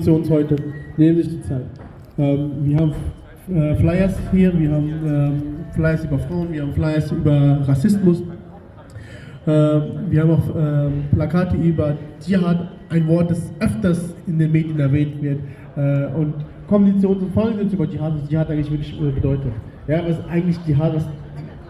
Zu uns heute, nehmen sich die Zeit. Wir haben Flyers hier, wir haben Flyers über Frauen, wir haben Flyers über Rassismus, wir haben auch Plakate über Dschihad, ein Wort, das öfters in den Medien erwähnt wird. Und kommen Sie zu uns und fragen Sie uns über Dschihad, was Dschihad eigentlich wirklich bedeutet. Ja, was eigentlich Dschihad, was das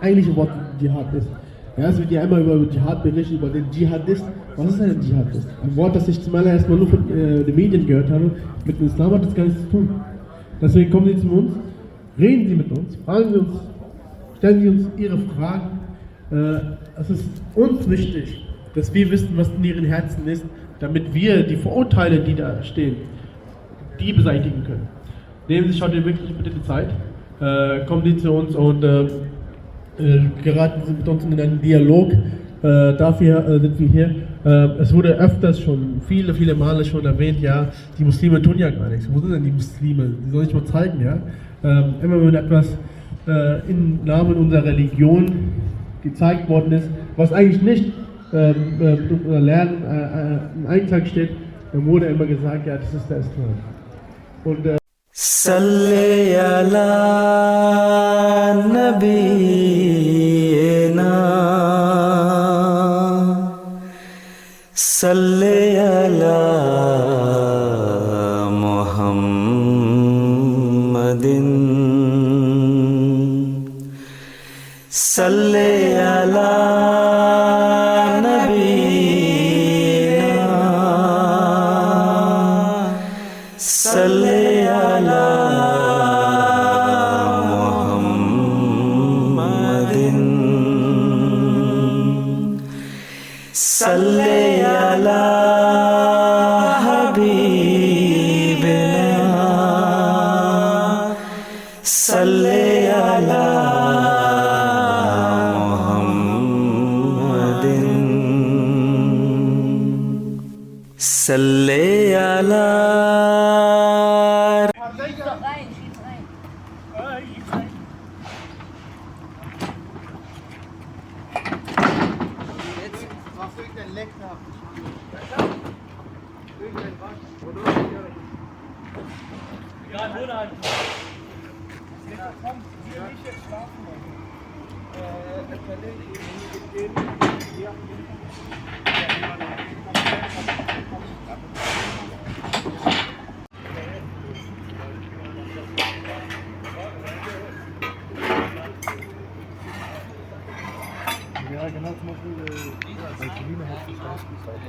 eigentliche Wort Dschihad ist. Ja, es wird ja immer über Dschihad berichtet, über den Dschihadist. Was ist ein Dschihadist? Ein Wort, das ich zum allerersten Mal nur von den Medien gehört habe. Mit dem Islam hat das gar nichts zu tun. Deswegen kommen Sie zu uns, reden Sie mit uns, fragen Sie uns, stellen Sie uns Ihre Fragen. Es ist uns wichtig, dass wir wissen, was in Ihren Herzen ist, damit wir die Vorurteile, die da stehen, die beseitigen können. Nehmen Sie sich heute wirklich bitte die Zeit, kommen Sie zu uns und geraten Sie mit uns in einen Dialog. Dafür sind wir hier. Es wurde öfters schon, viele Male schon erwähnt, ja, die Muslime tun ja gar nichts. Wo sind denn die Muslime? Die sollen sich mal zeigen, ja. Immer wenn etwas im Namen unserer Religion gezeigt worden ist, was eigentlich nicht mit unserem Lernen im Einklang steht, dann wurde immer gesagt, ja, das ist der Islam. Und Salli ala Nabiyyina Salli ala Muhammadin Salli ala Nabiyyina Salli ala Muhammadin Salli ala Habibina Salli ala Muhammadin Salli ala Machst du irgendein Leck da? Irgendein was? Ja, nur dann. Komm, hier nicht jetzt schlafen. Ja, genau, zum Beispiel, bei Selina hat sich das gesagt.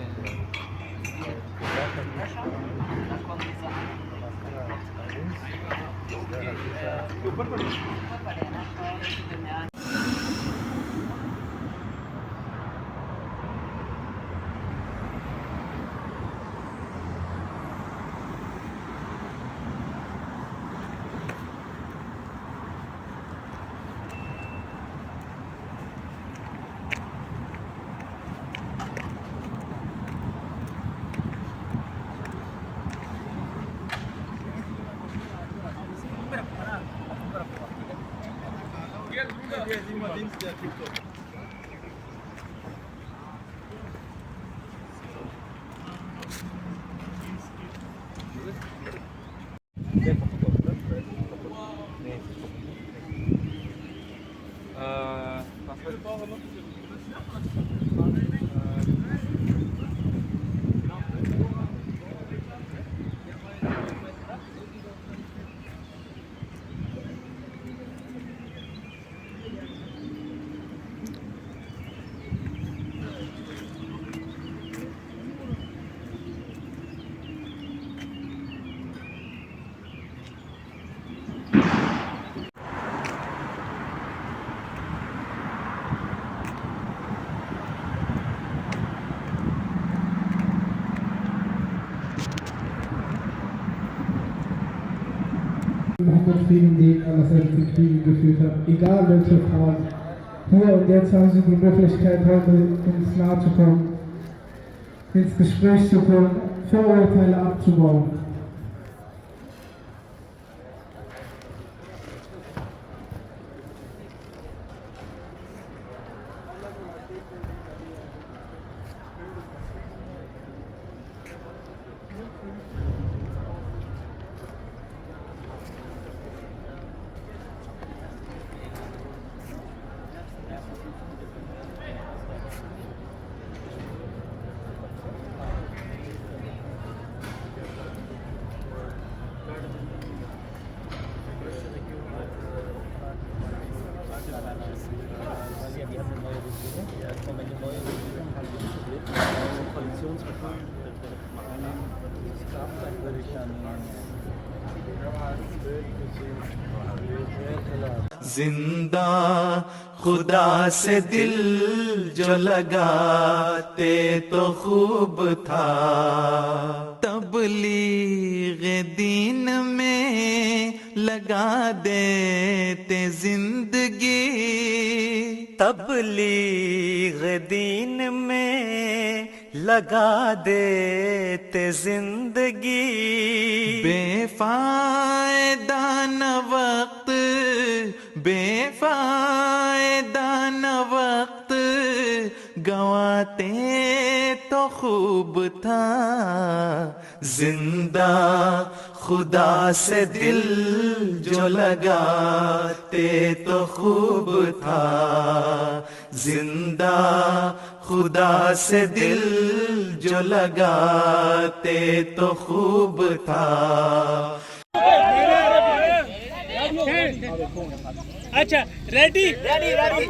Frieden, die Allah seine Kriege geführt hat, egal welche Fragen. Hier und jetzt haben Sie die Möglichkeit, heute ins Nahe zu kommen, ins Gespräch zu kommen, Vorurteile abzubauen. जिंदा खुदा से दिल जो लगाते तो खूब था, तबलीग दीन में लगा देते जिंदगी, तबलीग दीन में लगा देते जिंदगी। बेफायदा न वक्त, बेफायदा न वक्त गवाते तो खूब था, जिंदा खुदा से दिल जो लगाते तो खूब था, जिंदा खुदा से दिल जो लगाते तो खूब था। अच्छा रेडी रेडी रेडी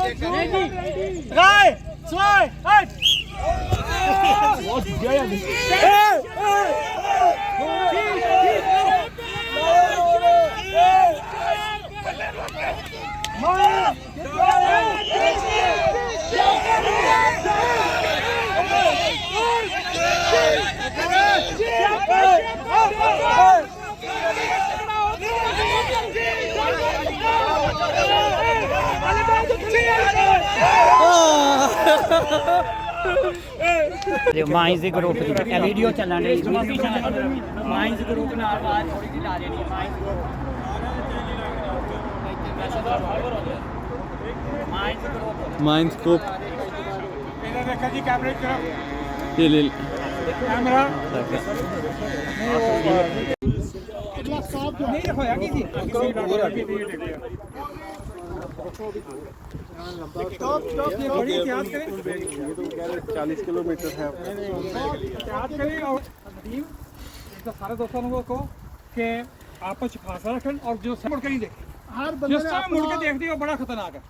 राय zwei eins माइंस ग्रुप की वीडियो चलाने माइंस ग्रुप ਨਾਲ ਆਵਾਜ਼ ਥੋੜੀ ਜਿਹੀ ਲਾ ਦੇਣੀ ਹੈ माइंस ग्रुप ਇਹਦਾ ਦੇਖੋ ਜੀ ਕੈਮਰੇ ਦੀ ਤਰਫ ये ले ਕੈਮਰਾ ਨਹੀਂ ਹੋਇਆ ਕੀ ਸੀ स्टॉप ये बड़ी एहतियात करें, 40 किलोमीटर है। एहतियात करें और नदीम सारे दोस्तों को कहो कि आपस में फासला रखें और जो मुड़ के नहीं देखें, जिस तरह मुड़ के देखती है वो बड़ा खतरनाक है।